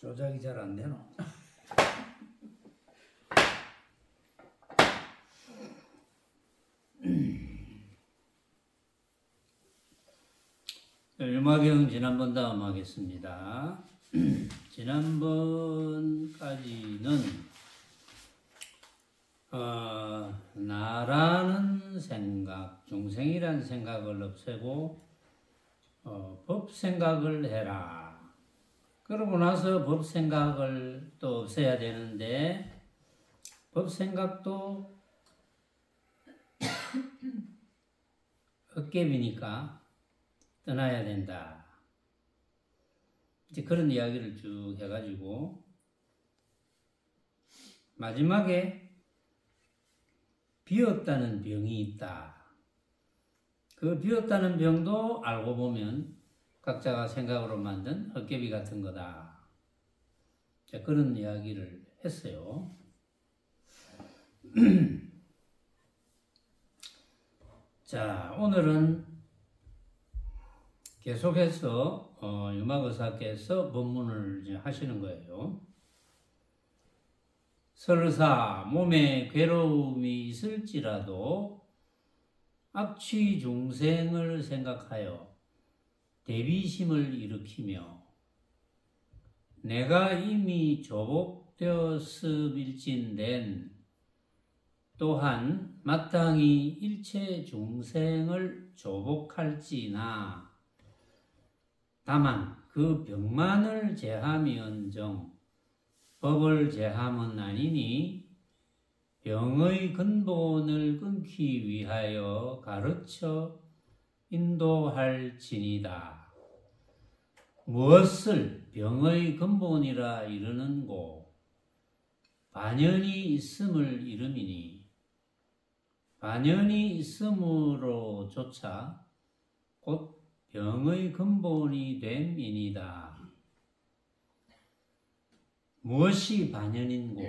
조작이 잘 안 되노. 율마경 지난번 다음 하겠습니다. 지난번까지는 나라는 생각, 중생이란 생각을 없애고 법 생각을 해라. 그러고 나서 법 생각을 또 없애야 되는데 법 생각도 헛개비니까 떠나야 된다. 이제 그런 이야기를 쭉 해가지고 마지막에 비었다는 병이 있다. 그 비었다는 병도 알고 보면 각자가 생각으로 만든 헛개비 같은 거다. 자, 그런 이야기를 했어요. 자, 오늘은 계속해서 유마거사께서 법문을 이제 하시는 거예요. 설사 몸에 괴로움이 있을지라도 악취 중생을 생각하여 대비심을 일으키며 내가 이미 조복되었음일진된 또한 마땅히 일체 중생을 조복할지나 다만 그 병만을 제함이언정 법을 제함은 아니니 병의 근본을 끊기 위하여 가르쳐 인도할지니다. 무엇을 병의 근본이라 이르는고 반연이 있음을 이름이니 반연이 있음으로조차 곧 병의 근본이 됨이니다. 무엇이 반연인고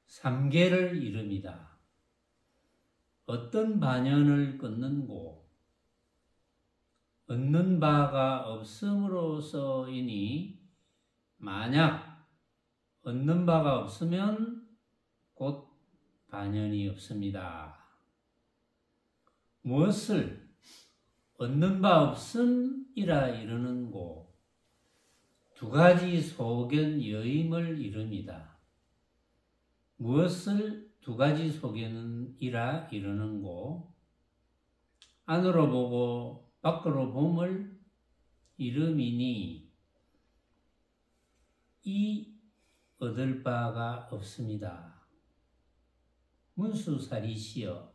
삼계를 이름이다. 어떤 반연을 끊는고 얻는 바가 없음으로써이니 만약 얻는 바가 없으면 곧 반연이 없습니다. 무엇을 얻는 바 없음이라 이르는고 두 가지 소견 여임을 이름이다. 무엇을 두 가지 소견이라 이르는고 안으로 보고 밖으로 봄을 이름이니 이 얻을 바가 없습니다. 문수살이시여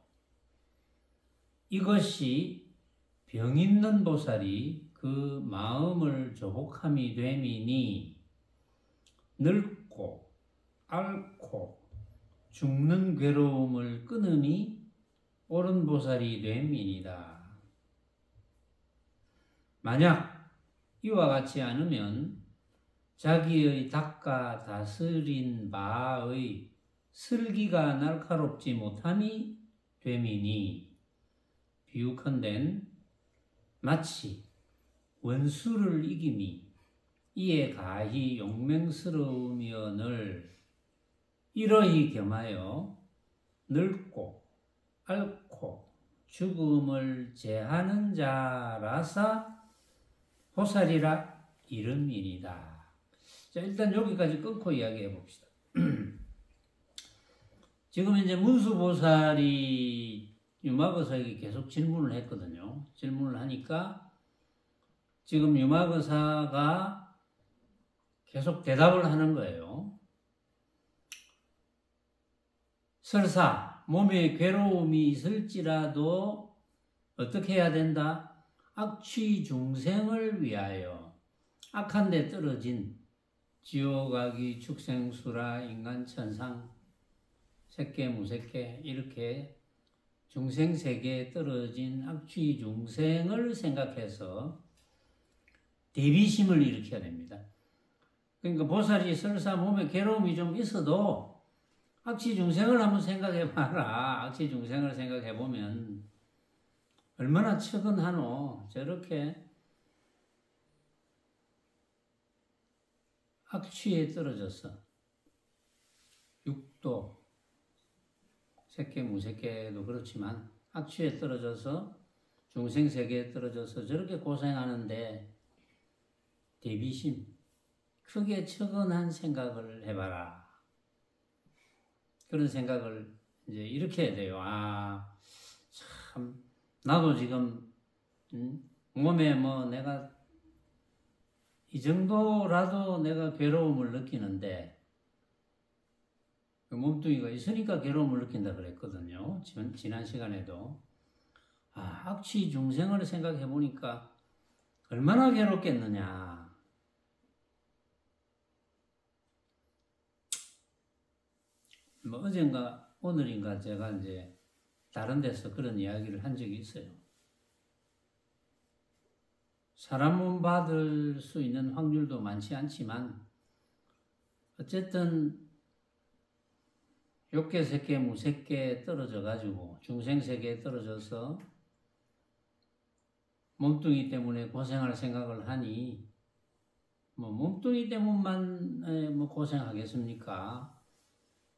이것이 병 있는 보살이 그 마음을 조복함이 됨이니 늙고 앓고 죽는 괴로움을 끊음이 옳은 보살이 됨이니이다. 만약 이와 같이 않으면 자기의 닦아 다스린 바의 슬기가 날카롭지 못함이 됨이니 비유컨댄 마치 원수를 이김이 이에 가히 용맹스러우며늘 이러히 겸하여 늙고 앓고 죽음을 제하는 자라사 보살이라 이름이니이다. 자, 일단 여기까지 끊고 이야기해 봅시다. 지금 이제 문수보살이 유마거사에게 계속 질문을 했거든요. 질문을 하니까 지금 유마거사가 계속 대답을 하는 거예요. 설사 몸에 괴로움이 있을지라도 어떻게 해야 된다? 악취 중생을 위하여 악한 데 떨어진 지옥아기 축생수라 인간 천상 색계 무색계 이렇게 중생세계에 떨어진 악취 중생을 생각해서 대비심을 일으켜야 됩니다. 그러니까 보살이 설사 몸에 괴로움이 좀 있어도 악취 중생을 한번 생각해 봐라. 악취 중생을 생각해 보면 얼마나 측은하노. 저렇게 악취에 떨어져서 육도, 색계, 무색계도 그렇지만 악취에 떨어져서 중생세계에 떨어져서 저렇게 고생하는데 대비심, 크게 처근한 생각을 해봐라. 그런 생각을 이제 이렇게 해야 돼요. 아, 참, 나도 지금, 몸에 뭐 내가 이 정도라도 내가 괴로움을 느끼는데, 그 몸뚱이가 있으니까 괴로움을 느낀다 그랬거든요. 지난 시간에도. 아, 악취 중생을 생각해 보니까 얼마나 괴롭겠느냐. 뭐 어젠가 오늘인가 제가 이제 다른 데서 그런 이야기를 한 적이 있어요. 사람 몸 받을 수 있는 확률도 많지 않지만 어쨌든 욕계, 색계, 무색계에 떨어져 가지고 중생세계에 떨어져서 몸뚱이 때문에 고생할 생각을 하니 뭐 몸뚱이 때문만 뭐 고생하겠습니까?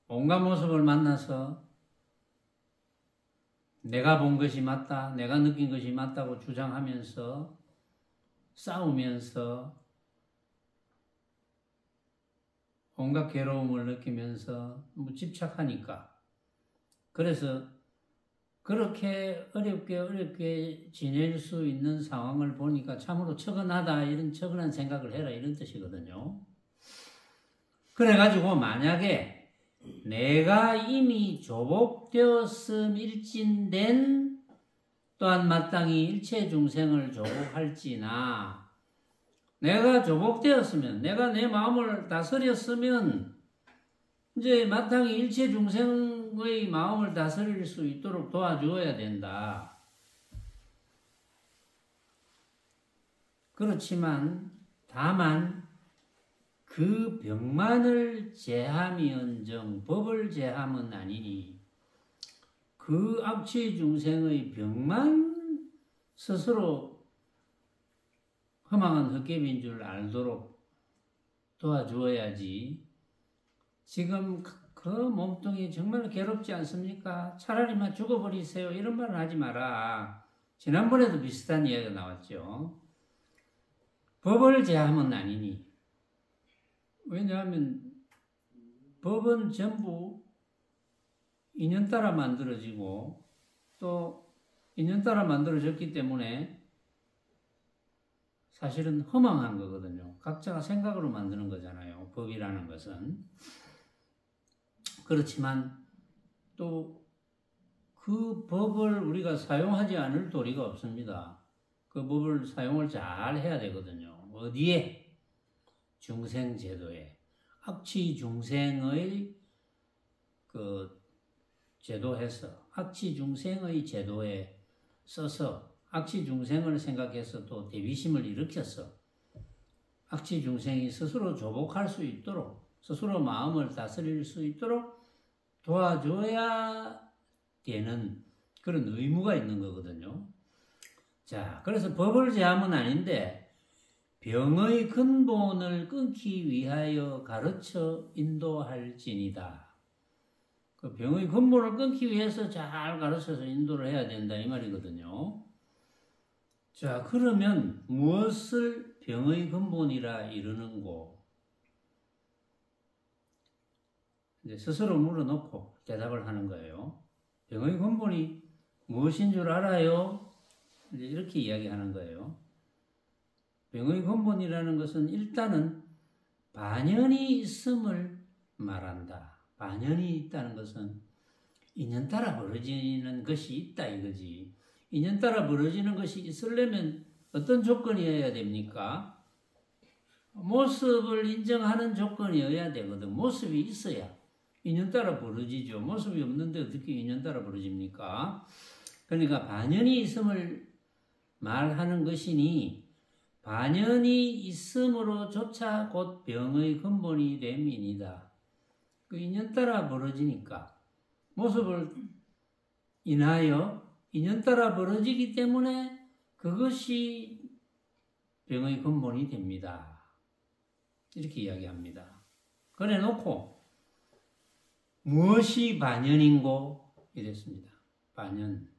온갖 모습을 만나서 내가 본 것이 맞다, 내가 느낀 것이 맞다고 주장하면서 싸우면서 온갖 괴로움을 느끼면서 뭐 집착하니까 그래서 그렇게 어렵게 지낼 수 있는 상황을 보니까 참으로 처근하다, 이런 처근한 생각을 해라, 이런 뜻이거든요. 그래가지고 만약에 내가 이미 조복되었음 일진된 또한 마땅히 일체 중생을 조복할지나, 내가 조복되었으면, 내가 내 마음을 다스렸으면 이제 마땅히 일체 중생의 마음을 다스릴 수 있도록 도와주어야 된다. 그렇지만 다만 그 병만을 제함이언정 법을 제함은 아니니, 그 악취 중생의 병만 스스로 허망한 헛개비인 줄 알도록 도와주어야지. 지금 그 몸뚱이 정말 괴롭지 않습니까? 차라리만 죽어버리세요, 이런 말은 하지 마라. 지난번에도 비슷한 이야기가 나왔죠. 법을 제함은 아니니. 왜냐하면 법은 전부 인연 따라 만들어지고 또 인연 따라 만들어졌기 때문에 사실은 허망한 거거든요. 각자가 생각으로 만드는 거잖아요, 법이라는 것은. 그렇지만 또 그 법을 우리가 사용하지 않을 도리가 없습니다. 그 법을 사용을 잘 해야 되거든요. 어디에? 중생제도에. 악취 중생의 그 제도해서, 악취 중생의 제도에 써서 악취 중생을 생각해서 또 대비심을 일으켜서 악취 중생이 스스로 조복할 수 있도록, 스스로 마음을 다스릴 수 있도록 도와줘야 되는 그런 의무가 있는 거거든요. 자, 그래서 법을 제함은 아닌데 병의 근본을 끊기 위하여 가르쳐 인도할지니다. 그 병의 근본을 끊기 위해서 잘 가르쳐서 인도를 해야 된다, 이 말이거든요. 자, 그러면 무엇을 병의 근본이라 이르는고? 이제 스스로 물어놓고 대답을 하는 거예요. 병의 근본이 무엇인 줄 알아요? 이제 이렇게 이야기하는 거예요. 병의 근본이라는 것은 일단은 반연이 있음을 말한다. 반연이 있다는 것은 인연 따라 벌어지는 것이 있다, 이거지. 인연 따라 벌어지는 것이 있으려면 어떤 조건이어야 됩니까? 모습을 인정하는 조건이어야 되거든. 모습이 있어야 인연 따라 벌어지죠. 모습이 없는데 어떻게 인연 따라 벌어집니까? 그러니까 반연이 있음을 말하는 것이니, 반연이 있음으로조차 곧 병의 근본이 됨이니다. 그 인연 따라 벌어지니까, 모습을 인하여 인연 따라 벌어지기 때문에 그것이 병의 근본이 됩니다. 이렇게 이야기합니다. 그래 놓고 무엇이 반연인고 이랬습니다. 반연,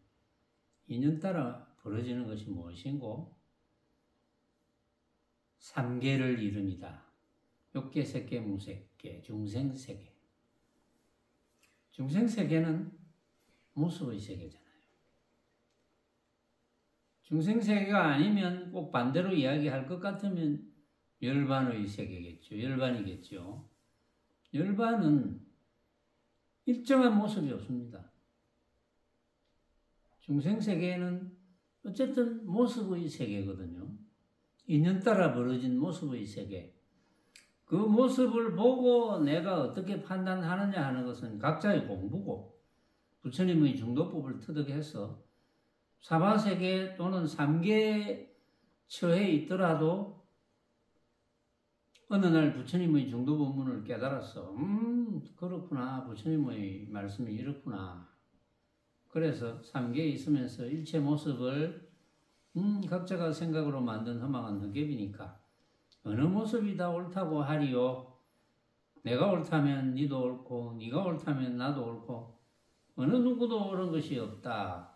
인연 따라 벌어지는 것이 무엇인고? 삼계를 이름이다. 욕계, 색계, 무색계, 중생세계. 중생세계는 모습의 세계잖아요. 중생세계가 아니면 꼭 반대로 이야기할 것 같으면 열반의 세계겠죠. 열반이겠죠. 열반은 일정한 모습이 없습니다. 중생세계는 어쨌든 모습의 세계거든요. 인연 따라 벌어진 모습의 세계. 그 모습을 보고 내가 어떻게 판단하느냐 하는 것은 각자의 공부고 부처님의 중도법을 터득해서 사바세계 또는 삼계 처해 있더라도 어느 날 부처님의 중도법문을 깨달았어. 그렇구나. 부처님의 말씀이 이렇구나. 그래서 삼계에 있으면서 일체 모습을 각자가 생각으로 만든 허망한 흑엽이니까 어느 모습이 다 옳다고 하리요. 내가 옳다면 니도 옳고 니가 옳다면 나도 옳고 어느 누구도 옳은 것이 없다.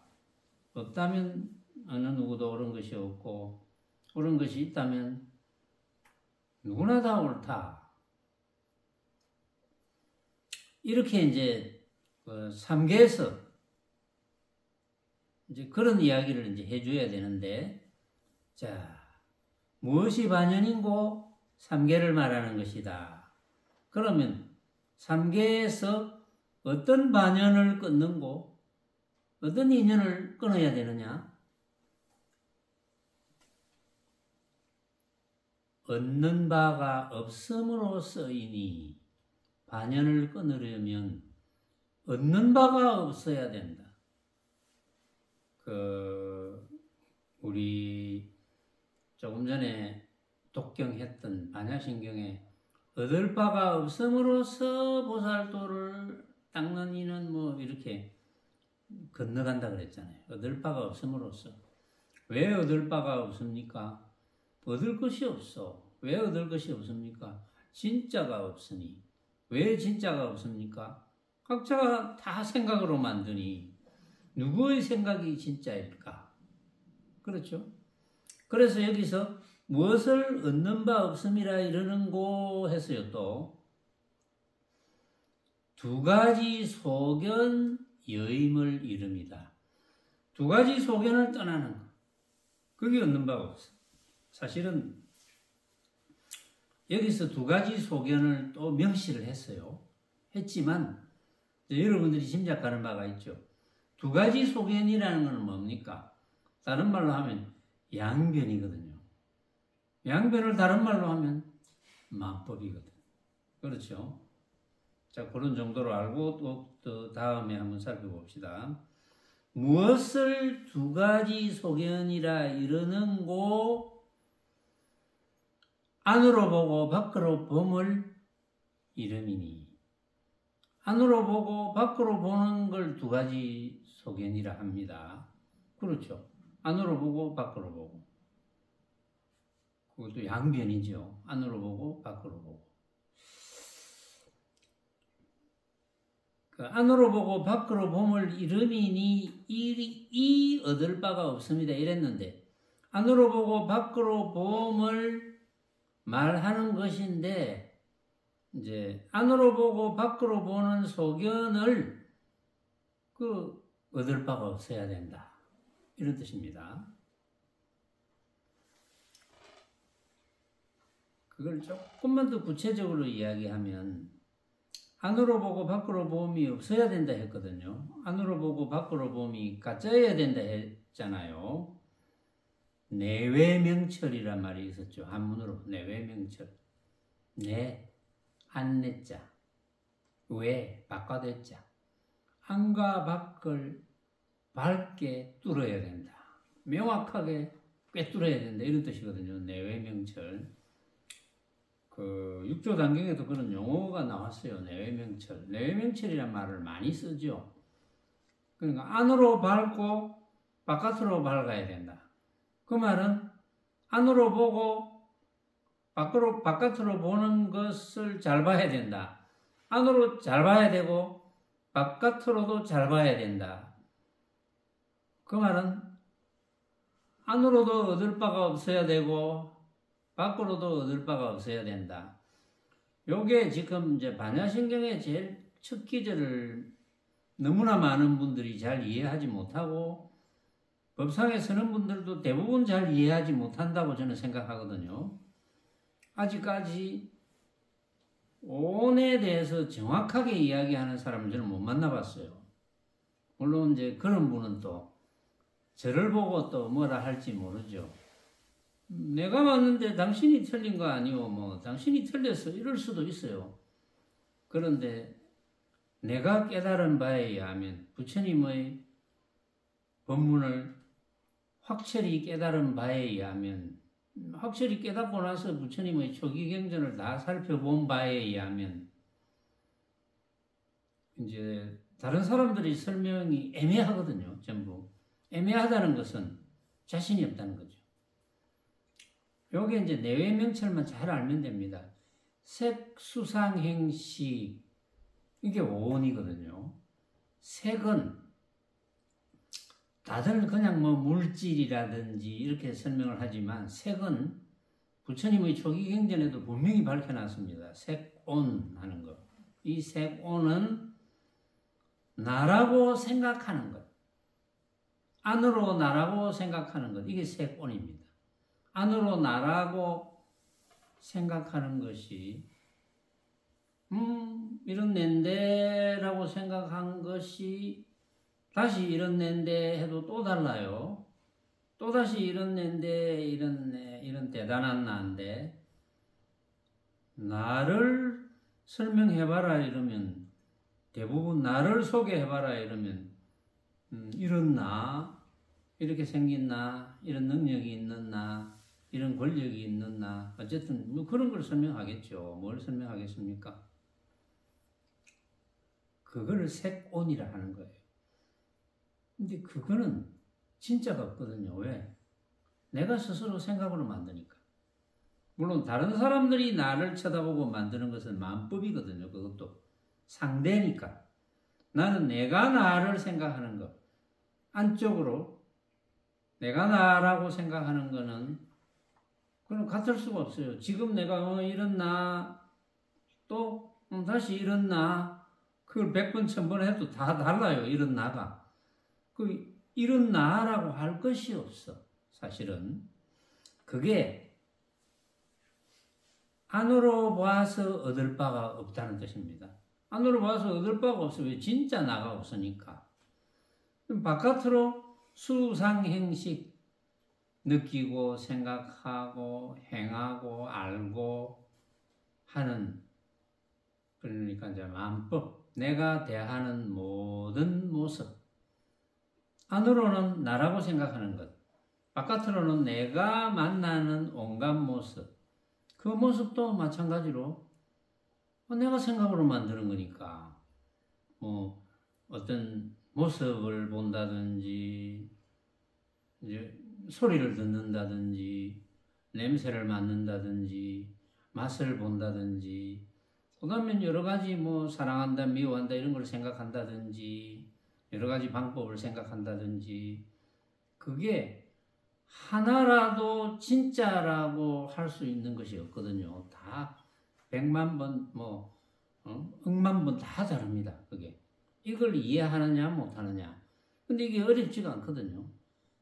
없다면 어느 누구도 옳은 것이 없고 옳은 것이 있다면 누구나 다 옳다. 이렇게 이제 그 삼계에서 이제 그런 이야기를 이제 해줘야 되는데, 자, 무엇이 반연인고? 삼계를 말하는 것이다. 그러면 삼계에서 어떤 반연을 끊는고, 어떤 인연을 끊어야 되느냐? 얻는 바가 없음으로써이니 반연을 끊으려면 얻는 바가 없어야 된다. 우리 조금 전에 독경했던 반야신경에 얻을 바가 없음으로써 보살도를 닦는 이는 뭐 이렇게 건너간다 그랬잖아요. 얻을 바가 없음으로써. 왜 얻을 바가 없습니까? 얻을 것이 없어. 왜 얻을 것이 없습니까? 진짜가 없으니. 왜 진짜가 없습니까? 각자가 다 생각으로 만드니 누구의 생각이 진짜일까? 그렇죠? 그래서 여기서 무엇을 얻는 바 없음이라 이러는고 해서요. 또 두 가지 소견 여임을 이릅니다. 두 가지 소견을 떠나는 것. 그게 얻는 바가 없어. 사실은 여기서 두 가지 소견을 또 명시를 했어요. 했지만 여러분들이 짐작하는 바가 있죠. 두 가지 소견이라는 것은 뭡니까? 다른 말로 하면 양변이거든요. 양변을 다른 말로 하면 만법이거든. 그렇죠? 자, 그런 정도로 알고 또 다음에 한번 살펴봅시다. 무엇을 두 가지 소견이라 이르는고? 안으로 보고 밖으로 봄을 이름이니. 안으로 보고 밖으로 보는 걸 두 가지 소견이라 합니다. 그렇죠. 안으로 보고 밖으로 보고. 그것도 양변이죠. 안으로 보고 밖으로 보고. 그 안으로 보고 밖으로 봄을 이름이니 이 얻을 바가 없습니다. 이랬는데 안으로 보고 밖으로 봄을 말하는 것인데 이제 안으로 보고 밖으로 보는 소견을 얻을 바가 없어야 된다. 이런 뜻입니다. 그걸 조금만 더 구체적으로 이야기하면 안으로 보고 밖으로 봄이 없어야 된다 했거든요. 안으로 보고 밖으로 봄이 가짜여야 된다 했잖아요. 내외명철이란 말이 있었죠. 한문으로 내외명철. 내, 안내자. 외, 바깥의자. 안과 밖을 밝게 뚫어야 된다. 명확하게 꿰뚫어야 된다. 이런 뜻이거든요. 내외명철. 육조 단경에도 그런 용어가 나왔어요. 내외명철. 내외명철이란 말을 많이 쓰죠. 그러니까 안으로 밝고 바깥으로 밝아야 된다. 그 말은 안으로 보고 바깥으로 보는 것을 잘 봐야 된다. 안으로 잘 봐야 되고 바깥으로도 잘 봐야 된다. 그 말은 안으로도 얻을 바가 없어야 되고 밖으로도 얻을 바가 없어야 된다. 요게 지금 이제 반야신경의 제일 첫 기절을 너무나 많은 분들이 잘 이해하지 못하고 법상에 서는 분들도 대부분 잘 이해하지 못한다고 저는 생각하거든요. 아직까지 온에 대해서 정확하게 이야기하는 사람을 저는 못 만나봤어요. 물론 이제 그런 분은 또 저를 보고 또 뭐라 할지 모르죠. 내가 맞는데 당신이 틀린 거 아니오, 뭐 당신이 틀렸어 이럴 수도 있어요. 그런데 내가 깨달은 바에 의하면 부처님의 법문을 확실히 깨달은 바에 의하면 확실히 깨닫고 나서 부처님의 초기경전을 다 살펴본 바에 의하면 이제 다른 사람들이 설명이 애매하거든요. 전부 애매하다는 것은 자신이 없다는 거죠. 요게 이제 내외 명철만 잘 알면 됩니다. 색, 수상, 행식 이게 오온이거든요. 색은 다들 그냥 뭐 물질이라든지 이렇게 설명을 하지만 색은 부처님의 초기경전에도 분명히 밝혀놨습니다. 색온 하는 것. 이 색온은 나라고 생각하는 것. 안으로 나라고 생각하는 것. 이게 색온입니다. 안으로 나라고 생각하는 것이 이런 낸데라고 생각한 것이 다시 이런 낸데 해도 또 달라요. 또다시 이런 낸데 이런 대단한 나인데 나를 설명해봐라 이러면 대부분 나를 소개해봐라 이러면 이런 나 이렇게 생긴 나 이런 능력이 있는 나 이런 권력이 있는 나 어쨌든 뭐 그런 걸 설명하겠죠. 뭘 설명하겠습니까? 그거를 색온이라 하는 거예요. 근데 그거는 진짜가 없거든요. 왜? 내가 스스로 생각으로 만드니까. 물론 다른 사람들이 나를 쳐다보고 만드는 것은 마음법이거든요. 그것도 상대니까. 나는 내가 나를 생각하는 것. 안쪽으로 내가 나라고 생각하는 거는 그건 같을 수가 없어요. 지금 내가 이런 나 또 다시 이런 나 그걸 100번 1000번 해도 다 달라요. 이런 나가. 이런 나라고 할 것이 없어. 사실은 그게 안으로 봐서 얻을 바가 없다는 뜻입니다. 안으로 봐서 얻을 바가 없어요. 진짜 나가 없으니까. 바깥으로 수상행식 느끼고 생각하고 행하고 알고 하는 그러니까 이제 마음법 내가 대하는 모든 모습 안으로는 나라고 생각하는 것 바깥으로는 내가 만나는 온갖 모습 그 모습도 마찬가지로 내가 생각으로 만드는 거니까 뭐 어떤 모습을 본다든지 이제 소리를 듣는다든지 냄새를 맡는다든지 맛을 본다든지 그 다음에 여러 가지 뭐 사랑한다 미워한다 이런 걸 생각한다든지 여러 가지 방법을 생각한다든지 그게 하나라도 진짜라고 할 수 있는 것이 없거든요. 다 100만 번 뭐 억만 번 다 다릅니다. 그게 이걸 이해하느냐 못하느냐 근데 이게 어렵지가 않거든요.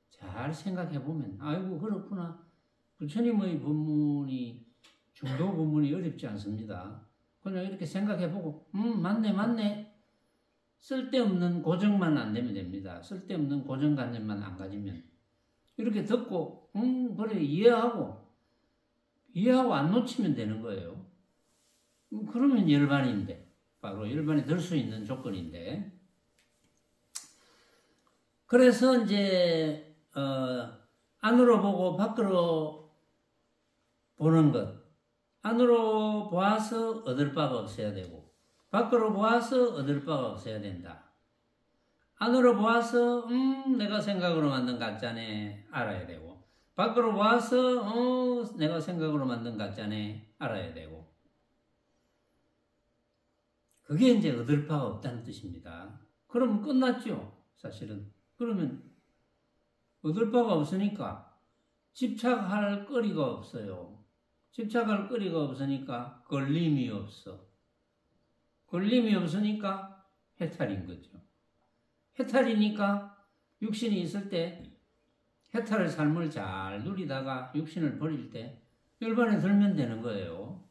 잘 생각해 보면 아이고 그렇구나 부처님의 법문이 중도 법문이 어렵지 않습니다. 그냥 이렇게 생각해 보고 맞네 쓸데없는 고정만 안 되면 됩니다. 쓸데없는 고정관념만 안 가지면 이렇게 듣고 그래 이해하고 안 놓치면 되는 거예요. 그러면 열반인데 바로 열반이 될 수 있는 조건인데 그래서 이제 안으로 보고 밖으로 보는 것 안으로 보아서 얻을 바가 없어야 되고 밖으로 보아서 얻을 바가 없어야 된다. 안으로 보아서 내가 생각으로 만든 가짜네 알아야 되고 밖으로 와서 내가 생각으로 만든 가짜네 알아야 되고, 그게 이제 얻을 바가 없다는 뜻입니다. 그러면 끝났죠, 사실은. 그러면 얻을 바가 없으니까 집착할 거리가 없어요. 집착할 거리가 없으니까 걸림이 없어. 걸림이 없으니까 해탈인 거죠. 해탈이니까 육신이 있을 때 해탈의 삶을 잘 누리다가 육신을 버릴 때 열반에 들면 되는 거예요.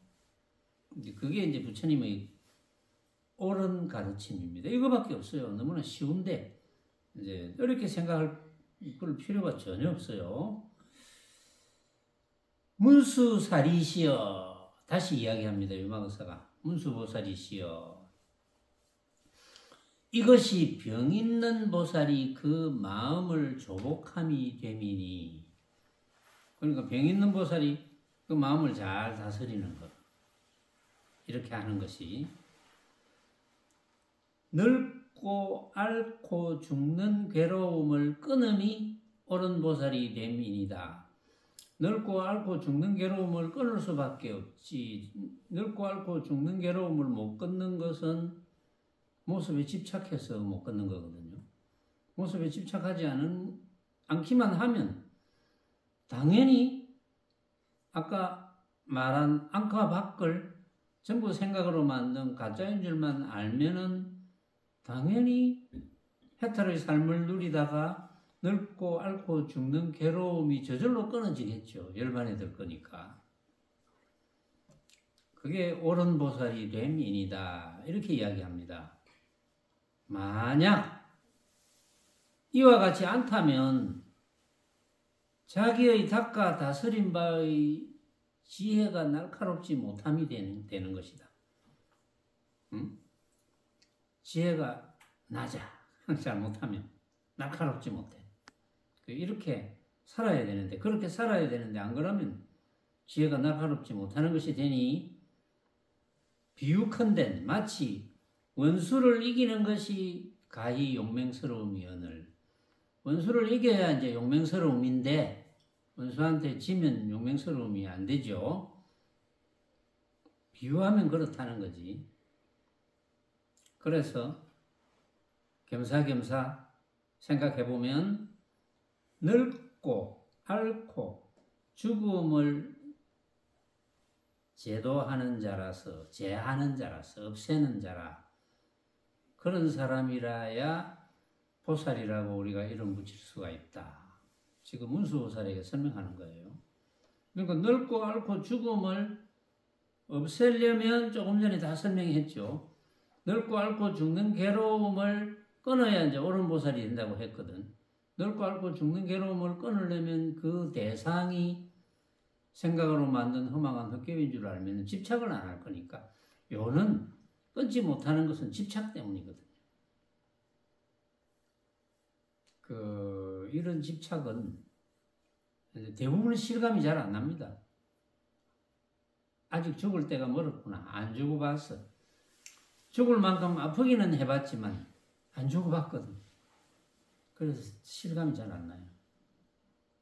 그게 이제 부처님의 옳은 가르침입니다. 이거밖에 없어요. 너무나 쉬운데 이제 어렵게 생각할 필요가 전혀 없어요. 문수사리시여, 다시 이야기합니다. 유마거사가. 문수보살이시여, 이것이 병 있는 보살이 그 마음을 조복함이 됨이니. 그러니까 병 있는 보살이 그 마음을 잘 다스리는 것, 이렇게 하는 것이 늙고 앓고 죽는 괴로움을 끊음이 옳은 보살이 됨이니다. 늙고 앓고 죽는 괴로움을 끊을 수밖에 없지. 늙고 앓고 죽는 괴로움을 못 끊는 것은 모습에 집착해서 못 끊는 거거든요. 모습에 집착하지 않기만 하면 당연히 아까 말한 안과 밖을 전부 생각으로 만든 가짜인 줄만 알면은 당연히 해탈의 삶을 누리다가 늙고 앓고 죽는 괴로움이 저절로 끊어지겠죠. 열반에 들 거니까. 그게 옳은 보살이 됨이니다. 이렇게 이야기합니다. 만약 이와 같이 않다면 자기의 닦아 다스린 바의 지혜가 날카롭지 못함이 되는 것이다. 응? 지혜가 낮아. 잘못하면 날카롭지 못해. 이렇게 살아야 되는데, 그렇게 살아야 되는데 안 그러면 지혜가 날카롭지 못하는 것이 되니, 비유컨대 마치 원수를 이기는 것이 가히 용맹스러움이오늘. 원수를 이겨야 이제 용맹스러움인데 원수한테 지면 용맹스러움이 안 되죠. 비유하면 그렇다는 거지. 그래서 겸사겸사 생각해보면 늙고 앓고 죽음을 제도하는 자라서, 제하는 자라서, 없애는 자라, 그런 사람이라야 보살이라고 우리가 이름 붙일 수가 있다. 지금 문수보살에게 설명하는 거예요. 그러니까 늙고 앓고 죽음을 없애려면 조금 전에 다 설명했죠. 늙고 앓고 죽는 괴로움을 끊어야 이제 옳은 보살이 된다고 했거든. 늙고 앓고 죽는 괴로움을 끊으려면 그 대상이 생각으로 만든 허망한 헛개인 줄 알면 집착을 안 할 거니까. 요는 끊지 못하는 것은 집착 때문이거든요. 이런 집착은 대부분 실감이 잘 안 납니다. 아직 죽을 때가 멀었구나. 안 죽어봤어. 죽을 만큼 아프기는 해봤지만 안 죽어봤거든. 그래서 실감이 잘 안 나요.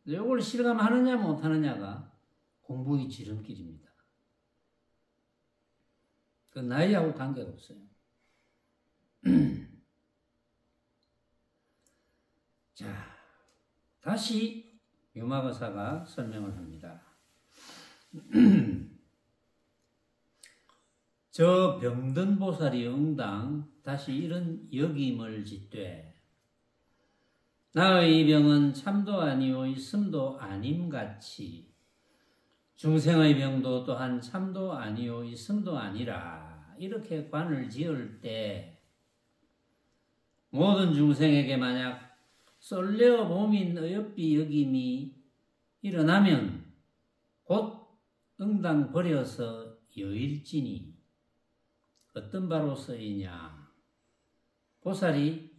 이걸 실감하느냐 못하느냐가 공부의 지름길입니다. 그 나이하고 관계가 없어요. 자, 다시 유마거사가 설명을 합니다. 저 병든 보살이 응당 다시 이런 역임을 짓되, 나의 병은 참도 아니오 있음도 아님같이 중생의 병도 또한 참도 아니오 있음도 아니라, 이렇게 관을 지을 때 모든 중생에게 만약 쏠려 몸인 어여삐 여김이 일어나면 곧 응당 버려서 여일지니, 어떤 바로서이냐. 보살이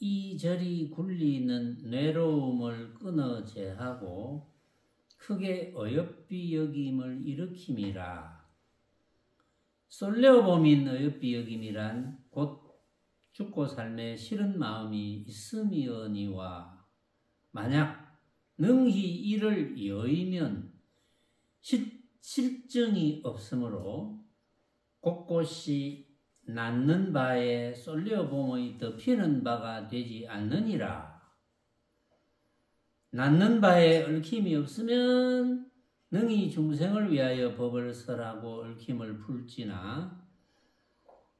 이저리 굴리는 뇌로움을 끊어 제하고 크게 어여삐 여김을 일으킴이라. 쏠려 몸인 어여삐 여김이란 곧 죽고 삶에 싫은 마음이 있음이오니와, 만약 능히 이를 여의면 실증이 없으므로 곳곳이 낳는 바에 쏠려봄의 덮이는 바가 되지 않느니라. 낳는 바에 얽힘이 없으면 능히 중생을 위하여 법을 설하고 얽힘을 풀지나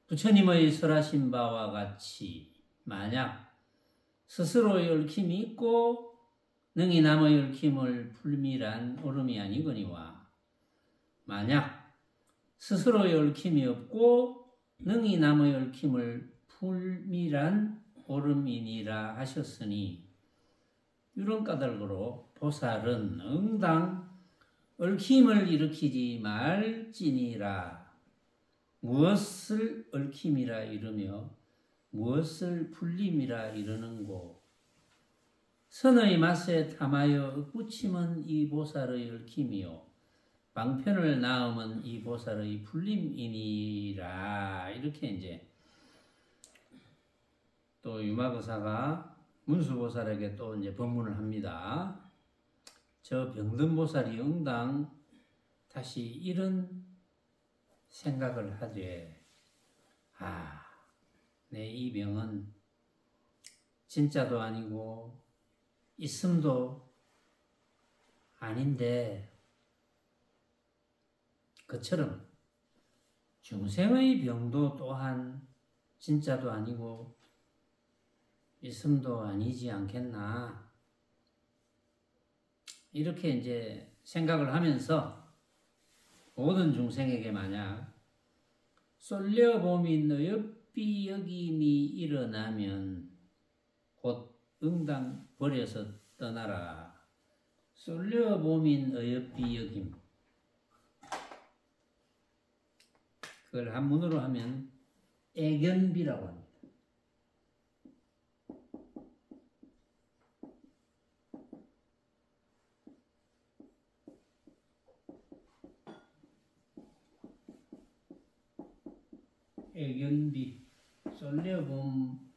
부처님의 설하신 바와 같이 만약 스스로의 얽힘이 있고 능히 남의 얽힘을 풀미란 옳음이 아니거니와 만약 스스로의 얽힘이 없고 능히 남의 얽힘을 풀미란 옳음이니라 하셨으니 이런 까닭으로 보살은 응당 얽힘을 일으키지 말지니라. 무엇을 얽힘이라 이르며 무엇을 풀림이라 이르는고 선의 맛에 탐하여 윽붙임은 이 보살의 얽힘이요 방편을 낳음은 이 보살의 풀림이니라. 이렇게 이제 또 유마거사가 문수보살에게 또 이제 법문을 합니다. 저 병든 보살이 응당 다시 이런 생각을 하되 내 이 병은 진짜도 아니고 있음도 아닌데 그처럼 중생의 병도 또한 진짜도 아니고 있음도 아니지 않겠나. 이렇게 이제 생각을 하면서 모든 중생에게 만약 쏠려봄이 너엽비 여김이 일어나면 곧 응당 버려서 떠나라. 쏠려봄인 어여삐 여김. 그걸 한문으로 하면 애견비라고 합니다. 애견비, 쏠려봄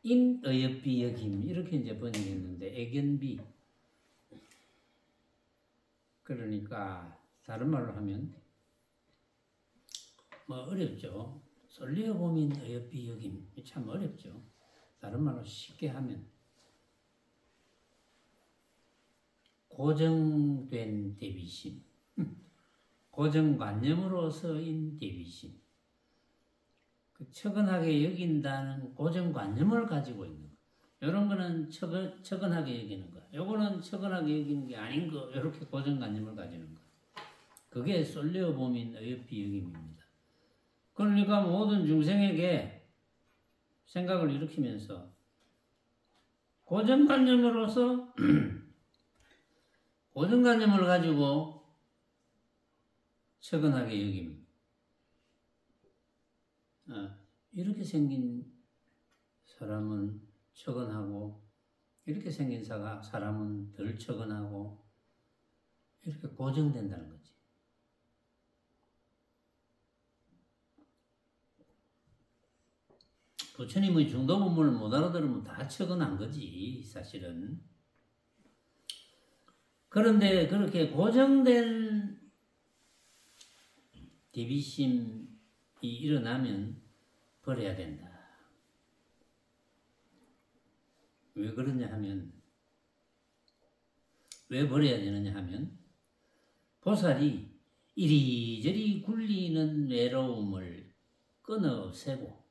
인 어여삐 여김 이렇게 이제 번역했는데 애견비. 그러니까 다른 말로 하면 뭐 어렵죠. 쏠려봄인 어여삐 여김 참 어렵죠. 다른 말로 쉽게 하면 고정된 대비심, 고정관념으로서인 대비심. 그 처근하게 여긴다는 고정관념을 가지고 있는 거. 이런 거는 처근하게 여기는 거. 요거는 처근하게 여기는 게 아닌 거. 이렇게 고정관념을 가지는 거. 그게 쏠려봄인 어여삐 여김입니다. 그러니까 모든 중생에게 생각을 일으키면서 고정관념으로서 고정관념을 가지고 처근하게 여김. 이렇게 생긴 사람은 처근하고 이렇게 생긴 사람은 덜 처근하고 이렇게 고정된다는 거지. 부처님의 중도본문을 못 알아들으면 다 처근한 거지 사실은. 그런데 그렇게 고정된 대비심이 일어나면 버려야 된다. 왜 그러냐 하면, 왜 버려야 되느냐 하면, 보살이 이리저리 굴리는 외로움을 끊어 없애고,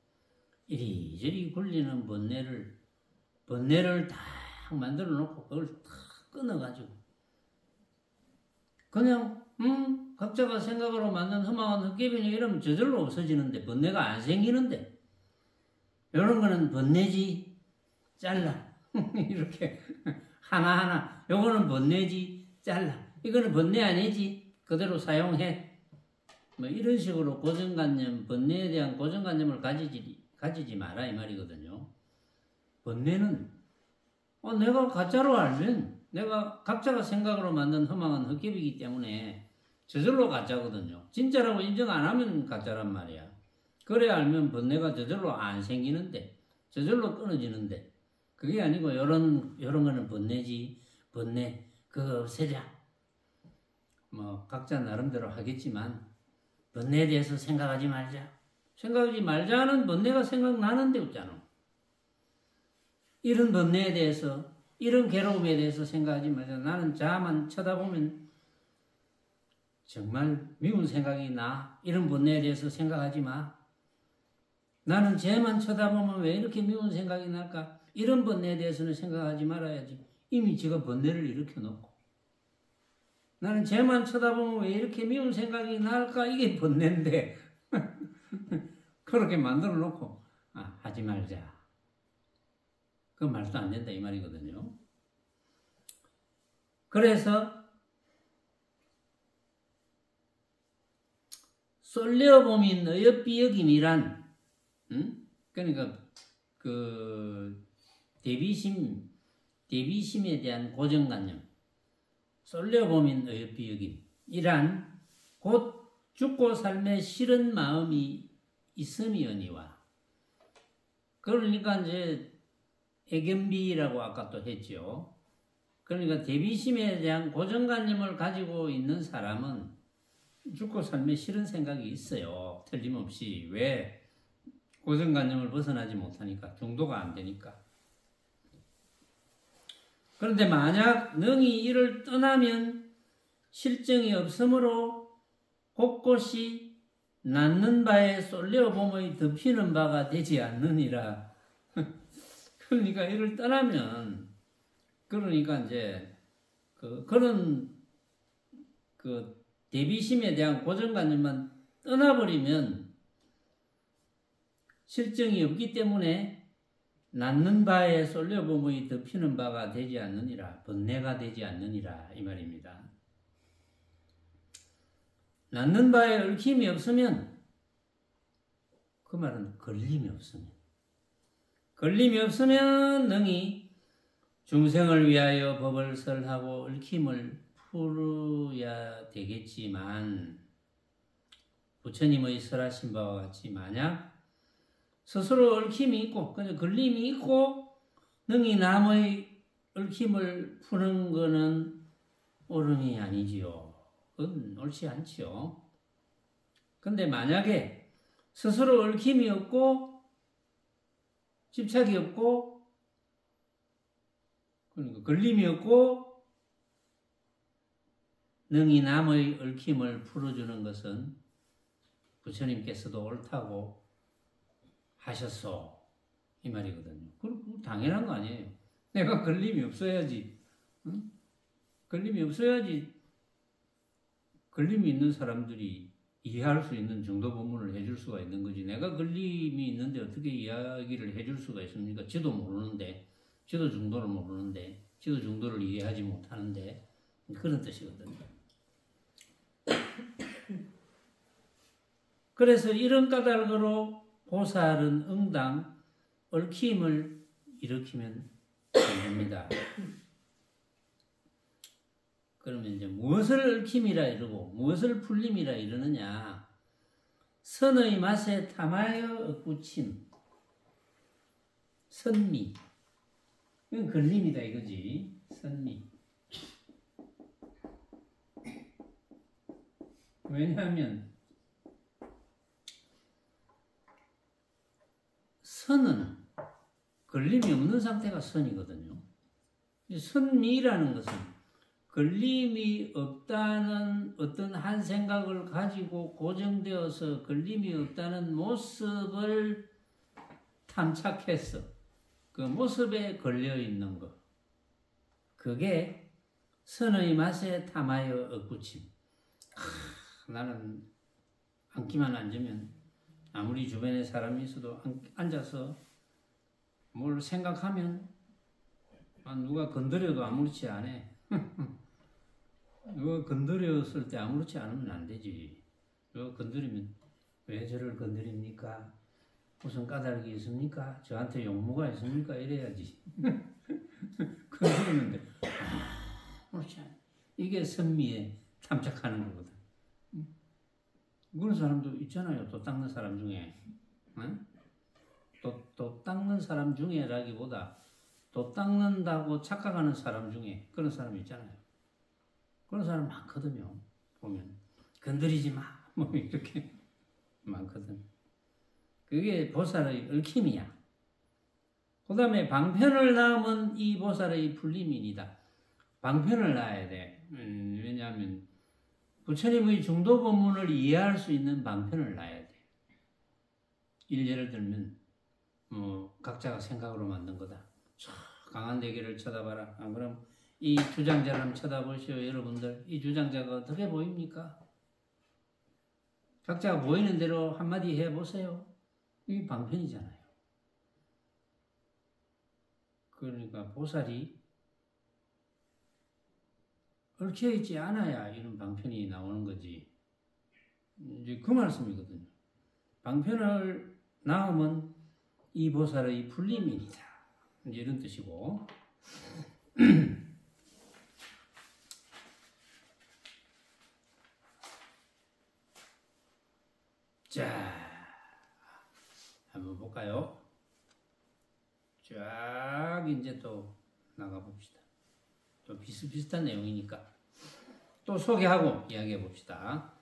이리저리 굴리는 번뇌를 딱 만들어 놓고, 그걸 탁 끊어가지고, 그냥, 각자가 생각으로 만든 험악한 헛개비니 이러면 저절로 없어지는데, 번뇌가 안 생기는데, 이런 거는 번뇌지, 잘라. 이렇게 하나하나 요거는 번뇌지 잘라 이거는 번뇌 아니지 그대로 사용해 뭐 이런 식으로 고정관념 번뇌에 대한 고정관념을 가지지 마라 이 말이거든요. 번뇌는 내가 가짜로 알면 내가 각자가 생각으로 만든 험악한 헛개비이기 때문에 저절로 가짜거든요. 진짜라고 인정 안 하면 가짜란 말이야. 그래 알면 번뇌가 저절로 안 생기는데 저절로 끊어지는데 그게 아니고 요런 거는 번뇌지 번뇌 그거 없애자. 뭐 각자 나름대로 하겠지만 번뇌에 대해서 생각하지 말자. 생각하지 말자는 번뇌가 생각나는 데 없잖아. 이런 번뇌에 대해서, 이런 괴로움에 대해서 생각하지 말자. 나는 자만 쳐다보면 정말 미운 생각이 나. 이런 번뇌에 대해서 생각하지 마. 나는 쟤만 쳐다보면 왜 이렇게 미운 생각이 날까? 이런 번뇌에 대해서는 생각하지 말아야지. 이미 지가 번뇌를 일으켜 놓고. 나는 쟤만 쳐다보면 왜 이렇게 미운 생각이 날까? 이게 번뇌인데. 그렇게 만들어 놓고, 하지 말자. 그 말도 안 된다, 이 말이거든요. 그래서, 쏠려봄인 어여삐여김이란, 그러니까, 대비심에 대한 고정관념, 쏠려봄인 어여삐여김, 이란 곧 죽고 삶에 싫은 마음이 있음이언이와. 그러니까 이제 애견비라고 아까 또 했죠. 그러니까 대비심에 대한 고정관념을 가지고 있는 사람은 죽고 삶에 싫은 생각이 있어요. 틀림없이. 왜? 고정관념을 벗어나지 못하니까. 중도가 안 되니까. 그런데 만약 능히 이를 떠나면 실정이 없으므로 곳곳이 낳는 바에 쏠려봄의 덮이는 바가 되지 않느니라. 그러니까 이를 떠나면, 그러니까 이제 그런 대비심에 대한 고정관념만 떠나버리면 실정이 없기 때문에 낳는 바에 쏠려봄의 덮이는 바가 되지 않느니라. 번뇌가 되지 않느니라. 이 말입니다. 낳는 바에 얽힘이 없으면, 그 말은 걸림이 없으면. 걸림이 없으면 능히 중생을 위하여 법을 설하고 얽힘을 풀어야 되겠지만, 부처님의 설하신 바와 같이 만약 스스로 얽힘이 있고, 걸림이 있고, 능히 남의 얽힘을 푸는 것은 옳음이 아니지요. 그건 옳지 않지요. 근데 만약에 스스로 얽힘이 없고, 집착이 없고, 그러니까 걸림이 없고, 능히 남의 얽힘을 풀어주는 것은 부처님께서도 옳다고 하셨소. 이 말이거든요. 그럼 당연한 거 아니에요. 내가 걸림이 없어야지. 응? 걸림이 없어야지. 걸림이 있는 사람들이 이해할 수 있는 정도 법문을 해줄 수가 있는 거지. 내가 걸림이 있는데 어떻게 이야기를 해줄 수가 있습니까? 지도 모르는데, 지도 정도를 모르는데, 지도 정도를 이해하지 못하는데, 그런 뜻이거든요. 그래서 이런 까닭으로 보살은 응당 얽힘을 일으키면 안 됩니다. 그러면 이제 무엇을 얽힘이라 이러고 무엇을 풀림이라 이러느냐? 선의 맛에 탐하여 엇붙임, 선미. 이건 걸림이다 이거지. 선미. 왜냐하면 선은 걸림이 없는 상태가 선이거든요. 선미라는 것은 걸림이 없다는 어떤 한 생각을 가지고 고정되어서 걸림이 없다는 모습을 탐착해서 그 모습에 걸려있는 것. 그게 선의 맛에 탐하여 엇붙임. 나는 앉기만 앉으면 아무리 주변에 사람이 있어도 앉아서 뭘 생각하면 누가 건드려도 아무렇지 않아. 누가 건드렸을 때 아무렇지 않으면 안 되지. 누가 건드리면 왜 저를 건드립니까? 무슨 까닭이 있습니까? 저한테 용무가 있습니까? 이래야지. 건드리는데 그렇지 않아. 이게 선미에 탐착하는 거거든. 그런 사람도 있잖아요. 도 닦는 사람 중에. 도 닦는 사람 중에라기보다 도 닦는다고 착각하는 사람 중에 그런 사람 있잖아요. 그런 사람 많거든요. 보면 건드리지 마, 뭐 이렇게 많거든. 그게 보살의 얽힘이야. 그 다음에 방편을 낳으면 이 보살의 풀림이니다. 방편을 낳아야 돼. 왜냐하면 부처님의 중도 법문을 이해할 수 있는 방편을 낳아야 돼. 예를 들면 각자가 생각으로 만든 거다. 강한 대기를 쳐다봐라. 안 그럼 이 주장자를 한번 쳐다보시오. 여러분들 이 주장자가 어떻게 보입니까? 각자가 보이는 대로 한마디 해보세요. 이게 방편이잖아요. 그러니까 보살이 얽혀있지 않아야 이런 방편이 나오는 거지. 이제 그 말씀이거든요. 방편을 낳으면 이 보살의 풀림이니다. 이제 이런 뜻이고. 자, 한번 볼까요? 쫙 이제 또 나가봅시다. 또 비슷비슷한 내용이니까 또 소개하고 이야기해 봅시다.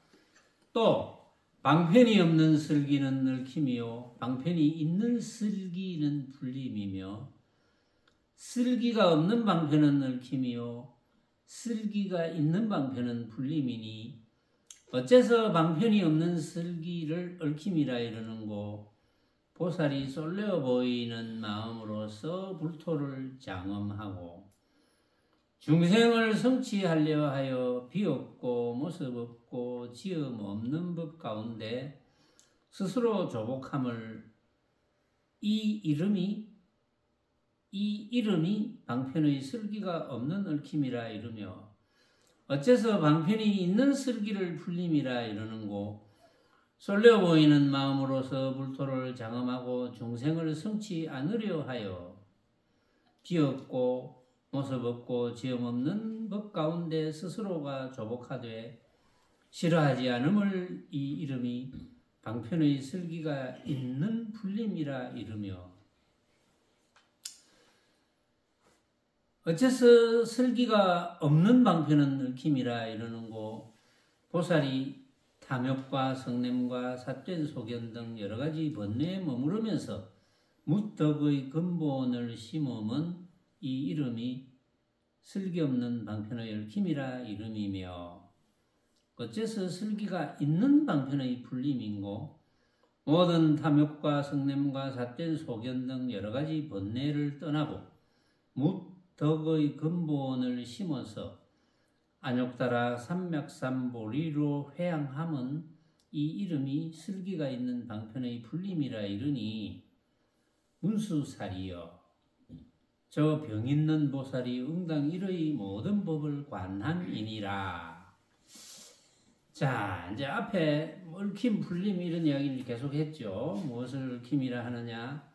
또 방편이 없는 슬기는 얽힘이요 방편이 있는 슬기는 풀림이며 슬기가 없는 방편은 얽힘이요 슬기가 있는 방편은 풀림이니 어째서 방편이 없는 슬기를 얽힘이라 이르는고 보살이 솔레어 보이는 마음으로서 불토를 장엄하고 중생을 성취하려 하여 비없고 모습 없고 지음 없는 법 가운데 스스로 조복함을 이 이름이 방편의 슬기가 없는 얽힘이라 이르며 어째서 방편이 있는 슬기를 풀림이라 이르는고 솔레어 보이는 마음으로서 불토를 장엄하고 중생을 성취 않으려 하여 비없고 모습 없고 지음 없는 법 가운데 스스로가 조복하되 싫어하지 않음을 이 이름이 방편의 슬기가 있는 풀림이라 이르며 어째서 슬기가 없는 방편은 얽힘이라 이르는고 보살이 탐욕과 성냄과 삿된 소견 등 여러 가지 번뇌에 머무르면서 무덕의 근본을 심음은 이 이름이 슬기 없는 방편의 얽힘이라 이름이며 어째서 슬기가 있는 방편의 풀림인고 모든 탐욕과 성냄과 삿된 소견 등 여러 가지 번뇌를 떠나고 무덕의 근본을 심어서 안욕따라 삼맥삼보리로 회양함은 이 이름이 슬기가 있는 방편의 풀림이라 이르니 문수살이여 저 병 있는 보살이 응당 이의 모든 법을 관함이니라. 자, 이제 앞에 얽힘, 풀림 이런 이야기를 계속 했죠. 무엇을 얽힘이라 하느냐?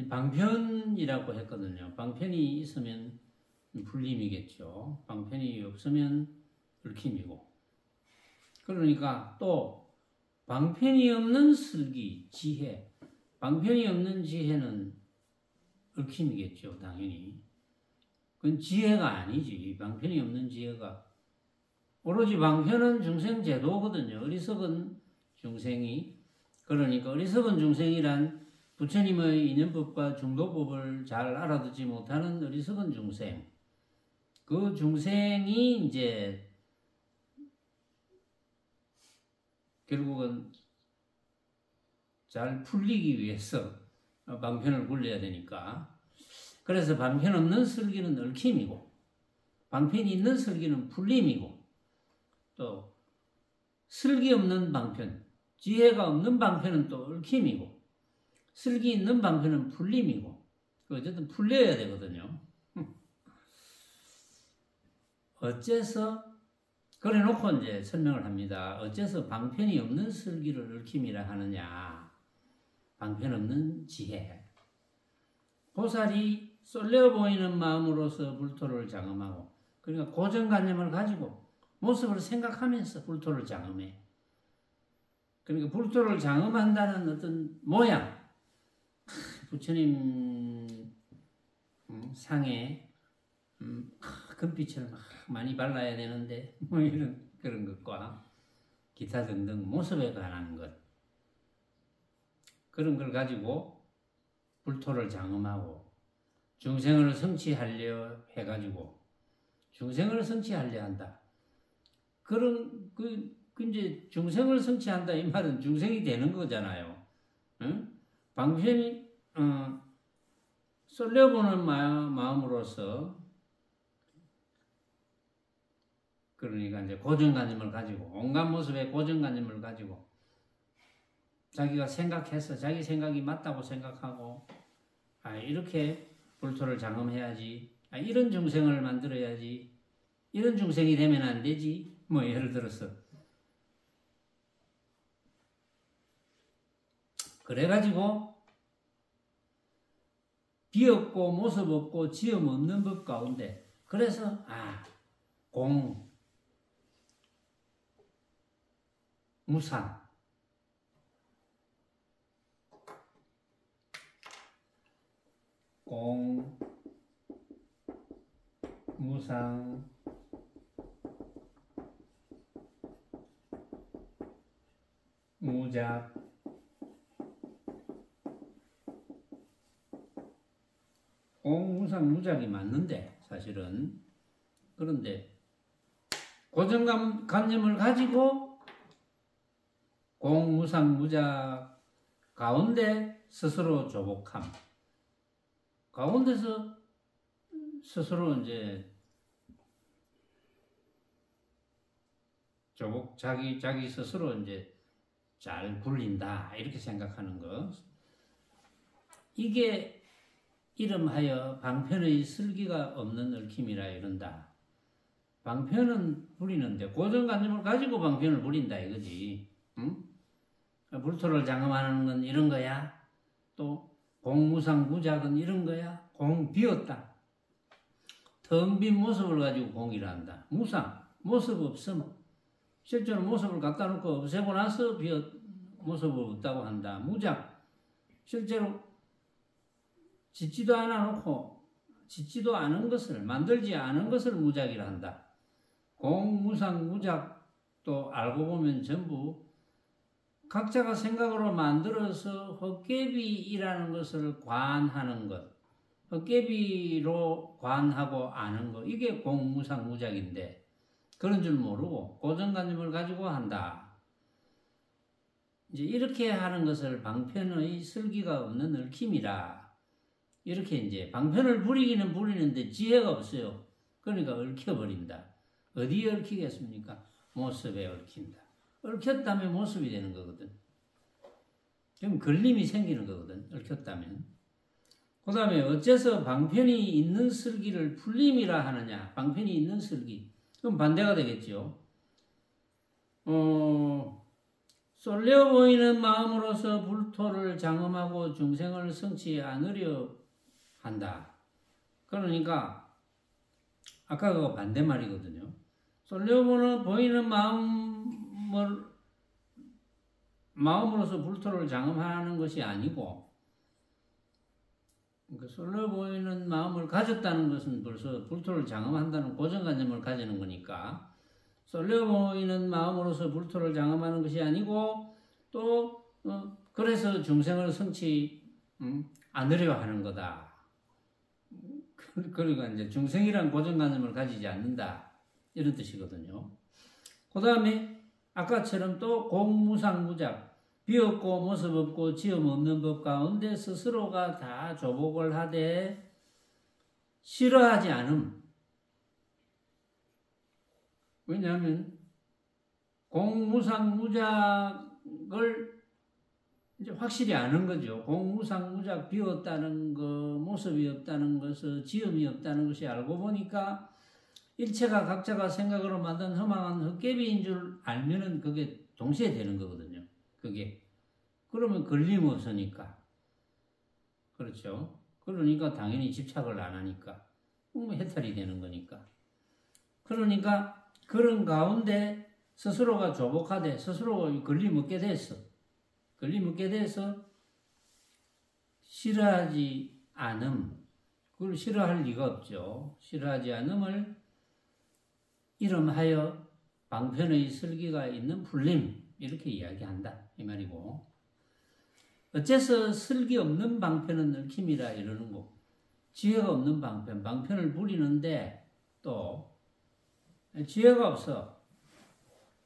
방편이라고 했거든요. 방편이 있으면 풀림이겠죠. 방편이 없으면 얽힘이고. 그러니까 또 방편이 없는 슬기, 지혜. 방편이 없는 지혜는 얽힘이겠죠, 당연히. 그건 지혜가 아니지. 방편이 없는 지혜가. 오로지 방편은 중생 제도거든요. 어리석은 중생이. 그러니까 어리석은 중생이란 부처님의 인연법과 중도법을 잘 알아듣지 못하는 어리석은 중생. 그 중생이 이제 결국은 잘 풀리기 위해서 방편을 굴려야 되니까. 그래서 방편 없는 슬기는 얽힘이고 방편이 있는 슬기는 풀림이고 또 슬기 없는 방편, 지혜가 없는 방편은 또 얽힘이고 슬기 있는 방편은 풀림이고 어쨌든 풀려야 되거든요. 어째서 그래 놓고 이제 설명을 합니다. 어째서 방편이 없는 슬기를 얽힘이라 하느냐. 방편 없는 지혜. 보살이 솔레어 보이는 마음으로서 불토를 장엄하고 그러니까 고정관념을 가지고 모습을 생각하면서 불토를 장엄해. 그러니까 불토를 장엄한다는 어떤 모양. 부처님 상에 금빛을 막 많이 발라야 되는데 뭐 이런 그런 것과 기타 등등 모습에 관한 것 그런 걸 가지고 불토를 장엄하고 중생을 성취하려 해가지고 중생을 성취하려 한다. 그런 이제 중생을 성취한다 이 말은 중생이 되는 거잖아요. 응? 방편이 쏠려보는 마음으로서 그러니까 이제 고정관념을 가지고 온갖 모습의 고정관념을 가지고 자기가 생각해서 자기 생각이 맞다고 생각하고 이렇게 불토를 장엄해야지 이런 중생을 만들어야지 이런 중생이 되면 안 되지 뭐 예를 들어서 그래가지고 비없고 모습 없고 지음 없는 법 가운데 그래서 무상 무상 무작 무상 무작이 맞는데 사실은 그런데 고정관념을 가지고 무상 무작 가운데 스스로 조복함 가운데서 스스로 이제 조복 자기 스스로 이제 잘 굴린다 이렇게 생각하는 거 이게 이름하여 방편의 슬기가 없는 얽힘이라 이른다. 방편은 부리는데 고정관념을 가지고 방편을 부린다 이거지. 응? 불토를 장엄하는 건 이런 거야. 또 공무상 무작은 이런 거야. 공 비었다. 텅 빈 모습을 가지고 공이라 한다. 무상 모습 없음. 실제로 모습을 갖다 놓고 없애고 나서 모습을 없다고 한다. 무작 실제로 짓지도 않아 놓고 짓지도 않은 것을 만들지 않은 것을 무작이라 한다. 공무상 무작 또 알고 보면 전부 각자가 생각으로 만들어서 헛개비이라는 것을 관하는 것 헛개비로 관하고 아는 것 이게 공무상 무작인데 그런 줄 모르고 고정관념을 가지고 한다. 이제 이렇게 하는 것을 방편의 슬기가 없는 얽힘이라. 이렇게 이제 방편을 부리기는 부리는데 지혜가 없어요. 그러니까 얽혀버린다. 어디에 얽히겠습니까? 모습에 얽힌다. 얽혔다면 모습이 되는 거거든. 그럼 걸림이 생기는 거거든. 얽혔다면. 그 다음에 어째서 방편이 있는 슬기를 풀림이라 하느냐. 방편이 있는 슬기. 그럼 반대가 되겠죠. 쏠려 보이는 마음으로서 불토를 장엄하고 중생을 성취 않으려 한다. 그러니까 아까 그거 반대말이거든요. 쏠려 보이는 마음으로서 불토를 장엄하는 것이 아니고 그러니까 쏠려 보이는 마음을 가졌다는 것은 벌써 불토를 장엄한다는 고정관념을 가지는 거니까 쏠려 보이는 마음으로서 불토를 장엄하는 것이 아니고 또 그래서 중생을 성취 않으려 하는 거다. 그러니까 이제 중생이란 고정관념을 가지지 않는다 이런 뜻이거든요. 그 다음에 아까처럼 또 공무상무작 비없고 모습 없고 지음 없는 법 가운데 스스로가 다 조복을 하되 싫어하지 않음. 왜냐하면 공무상무작을 이제 확실히 아는 거죠. 공무상무작 비었다는 거, 모습이 없다는 것을 지음이 없다는 것이 알고 보니까 일체가 각자가 생각으로 만든 허망한 헛개비인 줄 알면은 그게 동시에 되는 거거든요. 그게 그러면 걸림없으니까 그렇죠. 그러니까 당연히 집착을 안 하니까 해탈이 되는 거니까. 그러니까 그런 가운데 스스로가 조복하되 스스로가 걸림없게 됐어. 걸림없게 돼서 싫어하지 않음. 그걸 싫어할 리가 없죠. 싫어하지 않음을 이름하여 방편의 슬기가 있는 불림 이렇게 이야기한다 이 말이고, 어째서 슬기 없는 방편은 얽힘이라 이러는 거. 지혜가 없는 방편, 방편을 부리는데 또 지혜가 없어.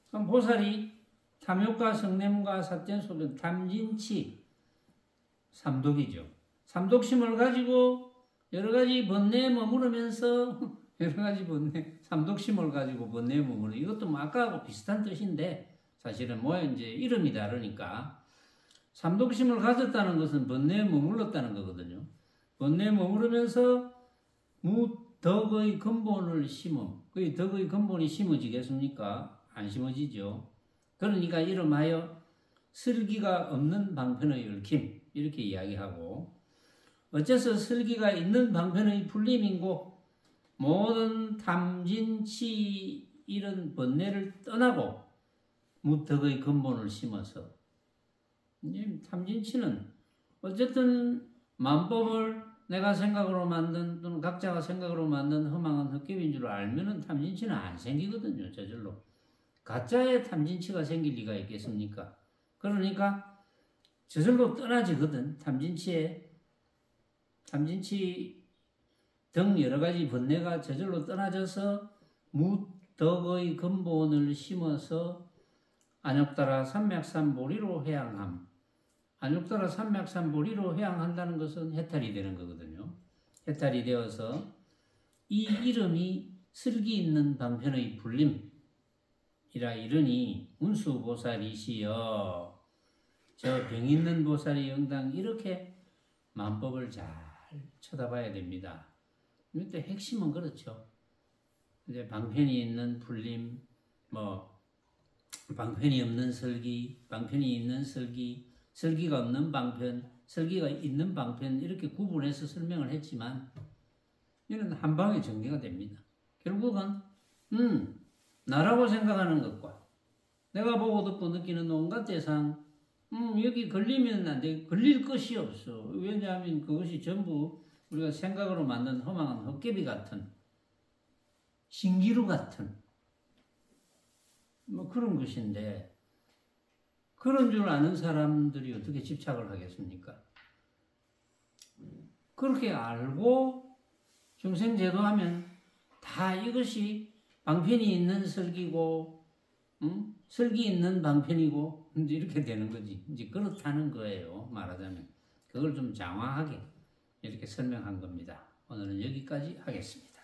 그럼 보살이 탐욕과 성냄과 삿된 소변, 탐진치, 삼독이죠. 삼독심을 가지고 여러 가지 번뇌에 머무르면서 여러 가지 번뇌, 삼독심을 가지고 번뇌에 머무르는, 이것도 뭐 아까하고 비슷한 뜻인데 사실은 뭐 이제 이름이 다르니까, 삼독심을 가졌다는 것은 번뇌에 머물렀다는 거거든요. 번뇌에 머무르면서 무덕의 근본을 심음. 그 덕의 근본이 심어지겠습니까? 안 심어지죠. 그러니까 이름하여 슬기가 없는 방편의 얽힘 이렇게 이야기하고, 어째서 슬기가 있는 방편의 불림인고 모든 탐진치 이런 번뇌를 떠나고 무덕의 근본을 심어서, 탐진치는 어쨌든 만법을 내가 생각으로 만든 또는 각자가 생각으로 만든 허망한 헛개비인 줄 알면은 탐진치는 안 생기거든요. 저절로. 가짜의 탐진치가 생길 리가 있겠습니까? 그러니까 저절로 떠나지거든. 탐진치 등 여러 가지 번뇌가 저절로 떠나져서 무덕의 근본을 심어서 안욕따라 삼맥삼보리로 회양함. 안욕따라 삼맥삼보리로 회양한다는 것은 해탈이 되는 거거든요. 해탈이 되어서 이 이름이 슬기 있는 방편의 불림이라 이르니 운수보살이시여, 저 병 있는 보살이 응당 이렇게 만법을 잘 쳐다봐야 됩니다. 이때 핵심은 그렇죠. 이제 방편이 있는 불림, 방편이 없는 슬기, 방편이 있는 슬기, 슬기가 없는 방편, 슬기가 있는 방편 이렇게 구분해서 설명을 했지만 이는 한 방에 정리가 됩니다. 결국은 나라고 생각하는 것과 내가 보고 듣고 느끼는 온갖 대상, 여기 걸리면 안 돼. 걸릴 것이 없어. 왜냐하면 그것이 전부 우리가 생각으로 만든 허망한 헛개비 같은, 신기루 같은 뭐 그런 것인데, 그런 줄 아는 사람들이 어떻게 집착을 하겠습니까? 그렇게 알고 중생제도하면 다 이것이 방편이 있는 설기고, 설기 있는 방편이고, 이제 이렇게 되는 거지. 이제 그렇다는 거예요. 말하자면. 그걸 좀 장황하게 이렇게 설명한 겁니다. 오늘은 여기까지 하겠습니다.